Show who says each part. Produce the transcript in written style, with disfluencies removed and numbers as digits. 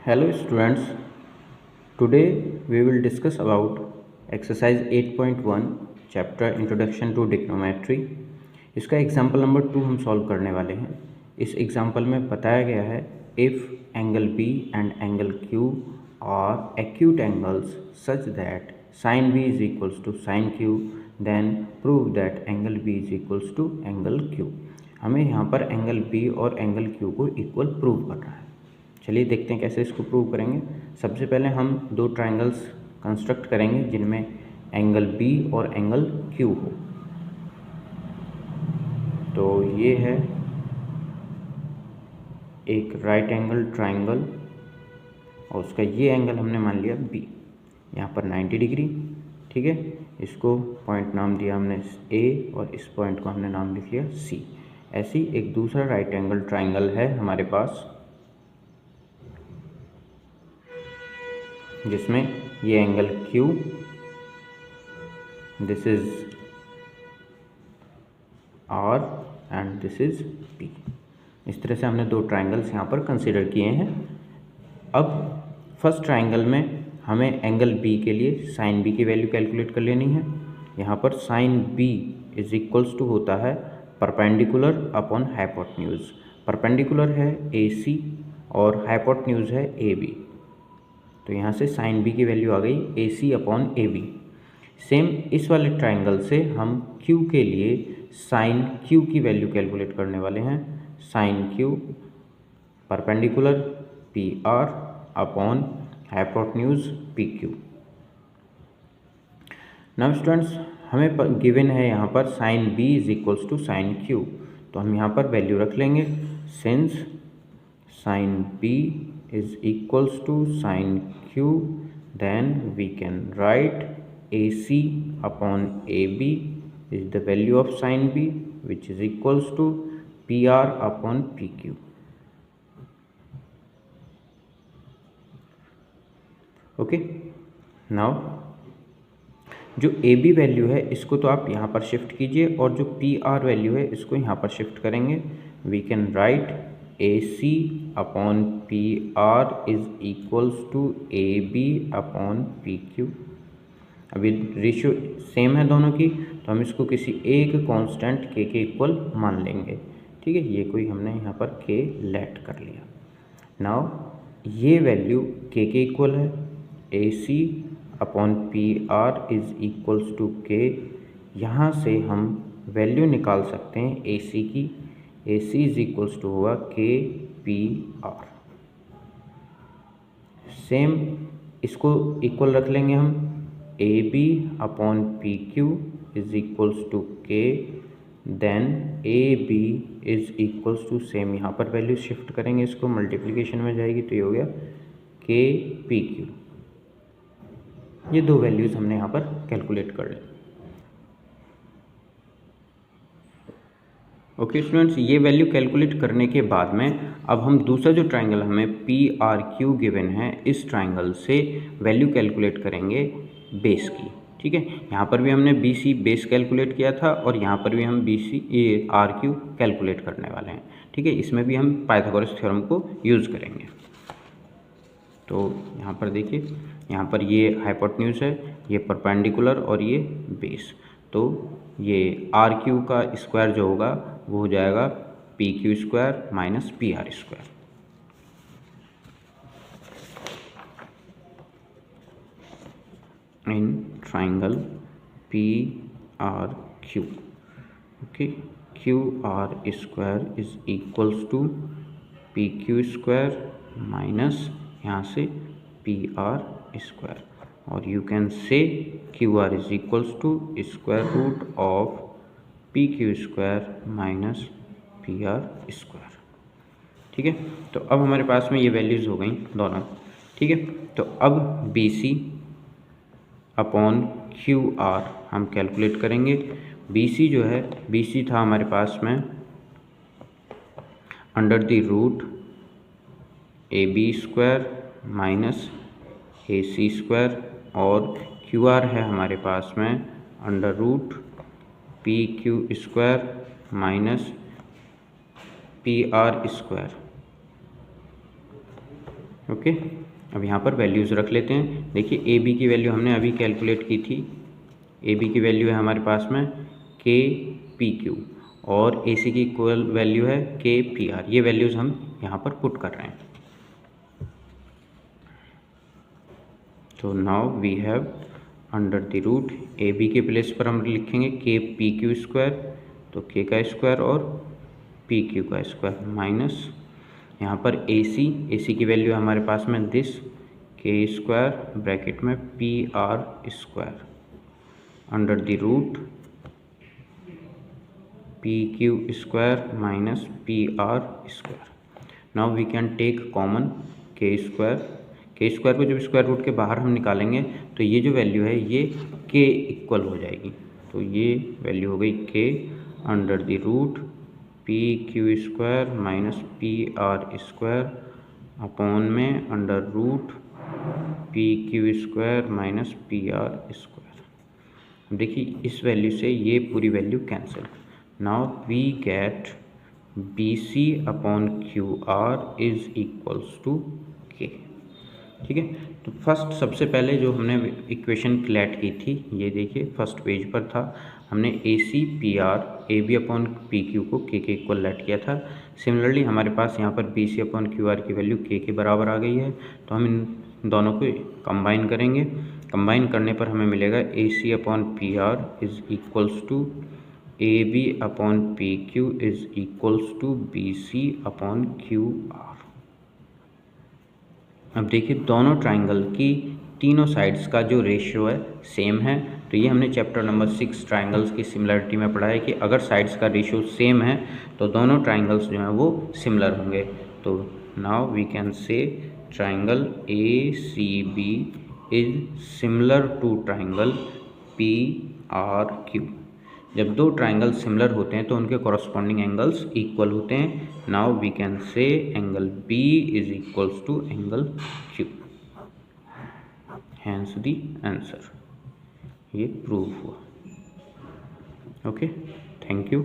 Speaker 1: Hello students, today we will discuss about exercise 8.1 chapter Introduction to Trigonometry। इसका example number 2 हम solve करने वाले हैं। इस एग्जाम्पल में बताया गया है if angle B and angle Q are acute angles such that sin B is equals to sin Q then prove that angle B is equals to angle Q। हमें यहाँ पर एंगल B और angle Q को equal prove करना है। चलिए देखते हैं कैसे इसको प्रूव करेंगे। सबसे पहले हम दो ट्रायंगल्स कंस्ट्रक्ट करेंगे जिनमें एंगल B और एंगल Q हो। तो ये है एक राइट एंगल ट्रायंगल और उसका ये एंगल हमने मान लिया B, यहाँ पर 90 डिग्री। ठीक है, इसको पॉइंट नाम दिया हमने A और इस पॉइंट को हमने नाम लिख लिया C। ऐसी एक दूसरा राइट एंगल ट्रायंगल है हमारे पास जिसमें ये angle Q, this is R and this is P। इस तरह से हमने दो ट्रायंगल्स यहाँ पर कंसीडर किए हैं। अब फर्स्ट ट्रायंगल में हमें एंगल B के लिए साइन B की वैल्यू कैलकुलेट कर लेनी है। यहाँ पर sine B is equals to होता है परपेंडिकुलर अपॉन हाइपोटेन्यूज। परपेंडिकुलर है AC और हाइपोटेन्यूज है AB। तो यहाँ से साइन B की वैल्यू आ गई AC अपॉन AB। सेम इस वाले ट्रायंगल से हम Q के लिए साइन Q की वैल्यू कैलकुलेट करने वाले हैं। Sine Q perpendicular PR upon hypotenuse PQ। Now students, हमें गिवन है यहाँ पर sine B is equals to sine Q, तो हम यहाँ पर वैल्यू रख लेंगे। Since sine B is equals to sin Q, then we can write AC upon AB is the value of sin B, which is equals to PR upon PQ। Okay, now जो AB value है इसको तो आप यहाँ पर shift कीजिए और जो PR वैल्यू है इसको यहाँ पर शिफ्ट करेंगे। We can write AC upon PR is equals to AB upon PQ। अभी रेशियो सेम है दोनों की, तो हम इसको किसी एक कांस्टेंट K के इक्वल मान लेंगे। ठीक है, ये कोई हमने यहाँ पर K लेट कर लिया। नाउ ये वैल्यू K के इक्वल है। AC upon PR is equals to K। यहाँ से हम वैल्यू निकाल सकते हैं AC की। AC इज इक्वल्स टू होगा KPR। सेम इसको इक्वल रख लेंगे हम। AB upon PQ is equals to K, then AB is equals to same यहाँ पर वैल्यू शिफ्ट करेंगे, इसको मल्टीप्लिकेशन में जाएगी तो ये हो गया KPQ। ये दो वैल्यूज़ हमने यहाँ पर कैलकुलेट कर ली। ओके स्टूडेंट्स, ये वैल्यू कैलकुलेट करने के बाद में अब हम दूसरा जो ट्रायंगल हमें PRQ गिवन है इस ट्रायंगल से वैल्यू कैलकुलेट करेंगे बेस की। ठीक है, यहाँ पर भी हमने BC बेस कैलकुलेट किया था और यहाँ पर भी हम RQ कैलकुलेट करने वाले हैं। ठीक है, इसमें भी हम पाइथागोरस थ्योरम को यूज़ करेंगे। तो यहाँ पर देखिए, यहाँ पर ये हाइपोटेन्यूज है, ये परपेंडिकुलर और ये बेस। तो ये RQ का स्क्वायर जो होगा वो हो जाएगा PQ square minus PR square. In triangle PRQ। Okay, QR square is equals to PQ square minus यहाँ से PR स्क्वायर, और you can say QR is equals to square root of PQ square minus PR square. ठीक है, तो अब हमारे पास में ये वैल्यूज़ हो गई दोनों। ठीक है, तो अब BC अपॉन QR हम कैलकुलेट करेंगे। BC जो है, BC था हमारे पास में under the root AB square minus AC square, और QR है हमारे पास में under root PQ square minus PR square. Okay, अब यहाँ पर वैल्यूज़ रख लेते हैं। देखिए ए बी की वैल्यू हमने अभी कैलकुलेट की थी। ए बी की वैल्यू है हमारे पास में के पी क्यू और ए सी की इक्वल वैल्यू है के पी आर। ये वैल्यूज़ हम यहाँ पर पुट कर रहे हैं। तो now we have under the root A B के प्लेस पर हम लिखेंगे के पी क्यू स्क्वायर, तो के का स्क्वायर और पी क्यू का स्क्वायर माइनस यहाँ पर ए सी की वैल्यू हमारे पास में दिस के स्क्वायर ब्रैकेट में P R square under the root P Q square minus P R square. Now we can take common के स्क्वायर को जब स्क्वायर रूट के बाहर हम निकालेंगे तो ये जो वैल्यू है ये के इक्वल हो जाएगी। तो ये वैल्यू हो गई के under the root P Q square minus P R square upon में under root P Q square minus P R square. देखिए इस वैल्यू से ये पूरी value cancel. Now we get B C upon Q R is equals to K. ठीक है, तो first सबसे पहले जो हमने इक्वेशन क्लैट की थी, ये देखिए फर्स्ट पेज पर था, हमने A C P R A B upon P Q को के इक्वल लेट किया था। सिमिलरली हमारे पास यहाँ पर B C upon Q R की वैल्यू के बराबर आ गई है, तो हम इन दोनों को कंबाइन करेंगे। कंबाइन करने पर हमें मिलेगा A C upon P R is equals to A B upon P Q is equals to B C upon Q R. अब देखिए दोनों ट्राइंगल की तीनों साइड्स का जो रेशियो है सेम है। तो ये हमने चैप्टर नंबर 6 ट्राइंगल्स की सिमिलरिटी में पढ़ा है कि अगर साइड्स का रेशियो सेम है तो दोनों ट्राइंगल्स जो हैं वो सिमिलर होंगे। तो now we can say triangle A C B is similar to triangle P R Q. जब दो ट्राइंगल सिमिलर होते हैं तो उनके कॉरस्पॉन्डिंग एंगल्स इक्वल होते हैं। Now we can say angle B is equals to angle Q, hence the answer. ये prove हुआ। Okay, thank you.